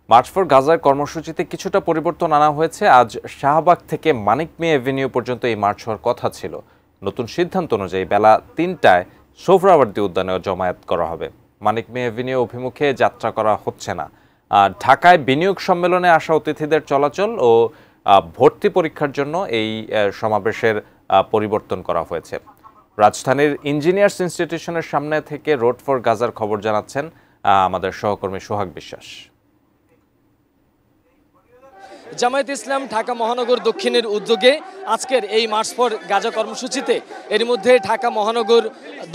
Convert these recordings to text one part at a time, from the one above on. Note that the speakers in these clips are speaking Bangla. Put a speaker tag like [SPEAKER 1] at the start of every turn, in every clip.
[SPEAKER 1] মার্চ ফর গাজার কর্মসূচিতে কিছুটা পরিবর্তন আনা হয়েছে। আজ শাহবাগ থেকে মানিক মিয়া এভিনিউ পর্যন্ত এই মার্চ হওয়ার কথা ছিল। নতুন সিদ্ধান্ত অনুযায়ী বেলা ৩টায় সোহরাওয়ার্দী উদ্যানেও জমায়েত করা হবে। মানিক মিয়া এভিনিউ অভিমুখে যাত্রা করা হচ্ছে না। ঢাকায় বিনিয়োগ সম্মেলনে আসা অতিথিদের চলাচল ও ভর্তি পরীক্ষার জন্য এই সমাবেশের পরিবর্তন করা হয়েছে। রাজধানীর ইঞ্জিনিয়ার্স ইনস্টিটিউশনের সামনে থেকে রোড ফর গাজার খবর জানাচ্ছেন আমাদের সহকর্মী সোহাগ বিশ্বাস।
[SPEAKER 2] জামায়াতে ইসলাম ঢাকা মহানগর দক্ষিণের উদ্যোগে আজকের এই মার্চ ফর গাজা কর্মসূচিতে এর মধ্যে ঢাকা মহানগর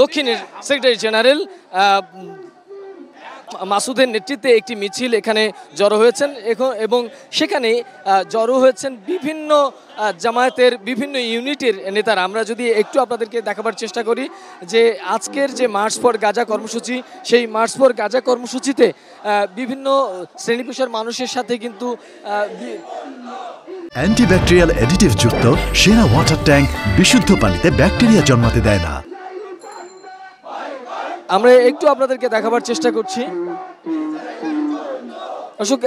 [SPEAKER 2] দক্ষিণের সেক্রেটারি জেনারেল মাসুদের নেতৃত্বে একটি মিছিল এখানে জড়ো হয়েছেন এবং সেখানে জড়ো হয়েছেন বিভিন্ন জামায়াতের বিভিন্ন ইউনিটের নেতারা। আমরা যদি একটু আপনাদেরকে দেখাবার চেষ্টা করি যে আজকের যে মার্চ ফর গাজা কর্মসূচি, সেই মার্চ ফর গাজা কর্মসূচিতে বিভিন্ন শ্রেণী পেশার মানুষের সাথে কিন্তু
[SPEAKER 3] অ্যান্টিব্যাকটেরিয়াল অ্যাডিটিভ যুক্ত সেরা ওয়াটার ট্যাঙ্ক বিশুদ্ধ পানিতে ব্যাকটেরিয়া জন্মাতে দেয় না।
[SPEAKER 2] আমরা একটু আপনাদেরকে দেখাবার চেষ্টা করছি। অশোক,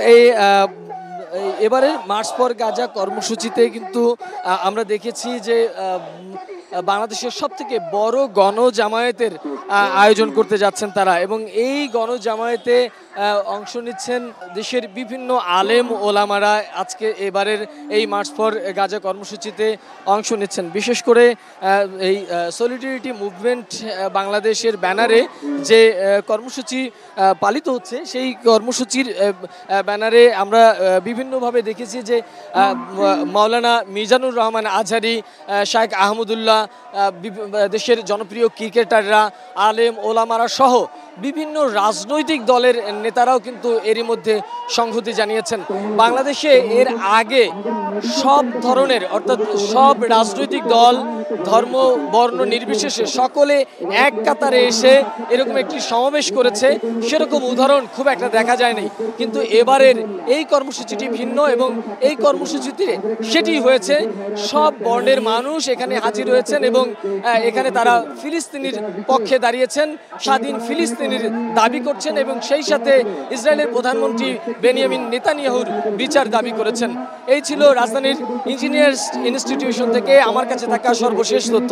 [SPEAKER 2] এবারে মার্চ ফর গাজা কর্মসূচিতে কিন্তু আমরা দেখেছি যে বাংলাদেশের সবথেকে বড় গণজামায়াতের আয়োজন করতে যাচ্ছেন তারা, এবং এই গণজামায়াতে অংশ নিচ্ছেন দেশের বিভিন্ন আলেম ওলামারা। আজকে এবারের এই মার্চ ফর গাজা কর্মসূচিতে অংশ নিচ্ছেন। বিশেষ করে এই সলিডারিটি মুভমেন্ট বাংলাদেশের ব্যানারে যে কর্মসূচি পালিত হচ্ছে, সেই কর্মসূচির ব্যানারে আমরা বিভিন্নভাবে দেখেছি যে মাওলানা মিজানুর রহমান আজহারি, শাইখ আহমদুল্লাহ, দেশের জনপ্রিয় ক্রিকেটাররা, আলেম ওলামারা সহ বিভিন্ন রাজনৈতিক দলের নেতারাও কিন্তু এরই মধ্যে সংহতি জানিয়েছেন। বাংলাদেশে এর আগে সব ধরনের, অর্থাৎ সব রাজনৈতিক দল, ধর্ম, বর্ণ নির্বিশেষে সকলে এক কাতারে এসে এরকম একটি সমাবেশ করেছে, সেরকম উদাহরণ খুব একটা দেখা যায়নি। কিন্তু এবারের এই কর্মসূচিটি ভিন্ন, এবং এই কর্মসূচিতে সেটি হয়েছে সব বর্ণের মানুষ এখানে হাজির হয়েছেন এবং এখানে তারা ফিলিস্তিনির পক্ষে দাঁড়িয়েছেন, স্বাধীন ফিলিস্তিনির দাবি করছেন এবং সেই সাথে ইসরায়েলের প্রধানমন্ত্রী বেনিয়ামিন নেতানিয়াহুর বিচার দাবি করেছেন। এই ছিল রাজধানীর ইঞ্জিনিয়ার্স ইনস্টিটিউশন থেকে আমার কাছে থাকা সর্বশেষ তথ্য।